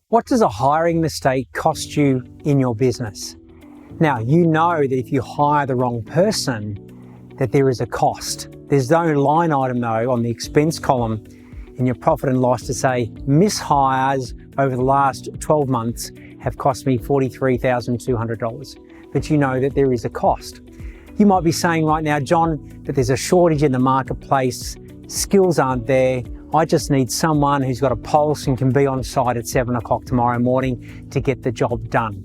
What does a hiring mistake cost you in your business? Now, you know that if you hire the wrong person, that there is a cost. There's no line item though on the expense column in your profit and loss to say, mishires over the last 12 months have cost me $43,200. But you know that there is a cost. You might be saying right now, John, that there's a shortage in the marketplace, skills aren't there, I just need someone who's got a pulse and can be on site at 7 o'clock tomorrow morning to get the job done.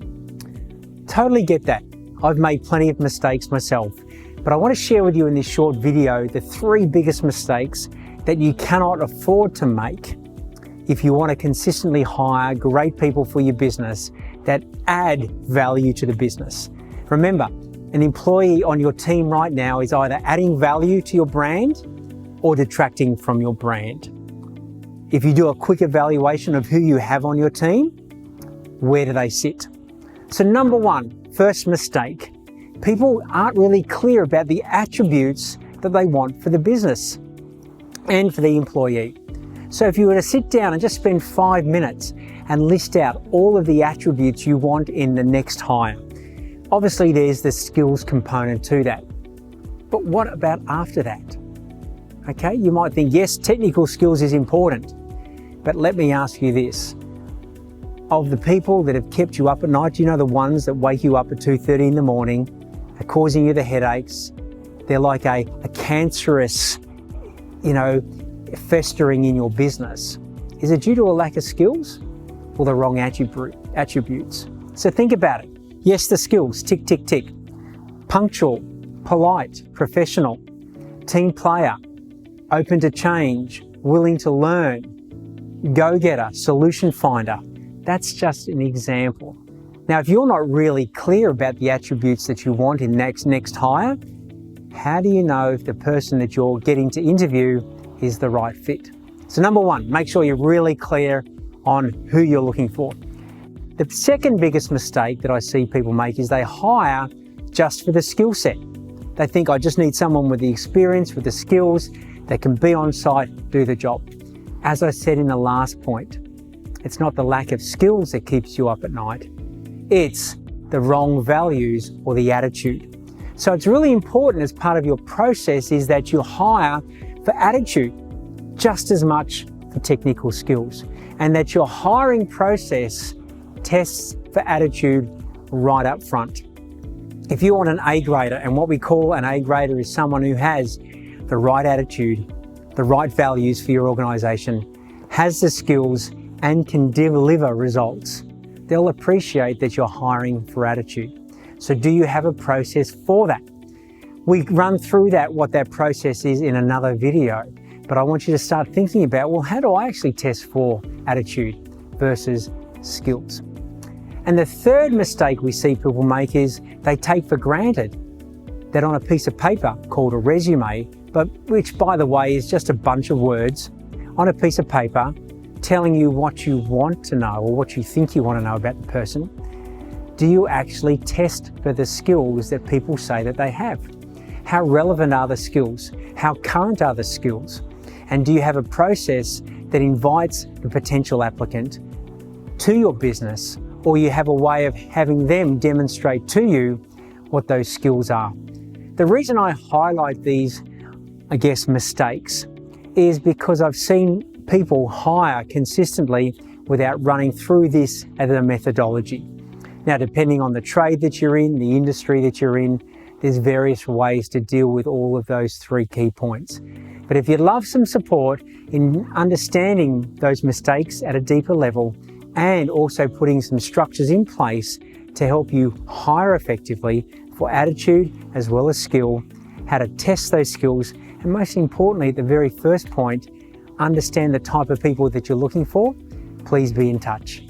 Totally get that. I've made plenty of mistakes myself, but I want to share with you in this short video the 3 biggest mistakes that you cannot afford to make if you want to consistently hire great people for your business that add value to the business. Remember, an employee on your team right now is either adding value to your brand or detracting from your brand. If you do a quick evaluation of who you have on your team, where do they sit? So number 1, first mistake, people aren't really clear about the attributes that they want for the business and for the employee. So if you were to sit down and just spend 5 minutes and list out all of the attributes you want in the next hire, obviously there's the skills component to that. But what about after that? Okay, you might think, yes, technical skills is important, but let me ask you this. Of the people that have kept you up at night, you know the ones that wake you up at 2:30 in the morning, are causing you the headaches, they're like a cancerous, festering in your business. Is it due to a lack of skills or the wrong attributes? So think about it. Yes, the skills, tick, tick, tick. Punctual, polite, professional, team player, open to change, willing to learn, go-getter, solution finder. That's just an example. Now, if you're not really clear about the attributes that you want in next hire, how do you know if the person that you're getting to interview is the right fit? So number 1, make sure you're really clear on who you're looking for. The second biggest mistake that I see people make is they hire just for the skill set. They think, I just need someone with the experience, with the skills, that can be on site, do the job. As I said in the last point, it's not the lack of skills that keeps you up at night. It's the wrong values or the attitude. So it's really important as part of your process is that you hire for attitude just as much for technical skills, and that your hiring process tests for attitude right up front. If you want an A grader, and what we call an A grader is someone who has the right attitude, the right values for your organization, has the skills and can deliver results, they'll appreciate that you're hiring for attitude. So do you have a process for that? We run through what that process is in another video, but I want you to start thinking about, well, how do I actually test for attitude versus skills? And the third mistake we see people make is they take for granted that on a piece of paper called a resume, but which by the way is just a bunch of words on a piece of paper telling you what you want to know or what you think you want to know about the person, do you actually test for the skills that people say that they have? How relevant are the skills? How current are the skills? And do you have a process that invites the potential applicant to your business, or you have a way of having them demonstrate to you what those skills are? The reason I highlight these, mistakes is because I've seen people hire consistently without running through this as a methodology. Now, depending on the trade that you're in, the industry that you're in, there's various ways to deal with all of those 3 key points. But if you'd love some support in understanding those mistakes at a deeper level and also putting some structures in place to help you hire effectively for attitude as well as skill, how to test those skills, and most importantly, at the very first point, understand the type of people that you're looking for, please be in touch.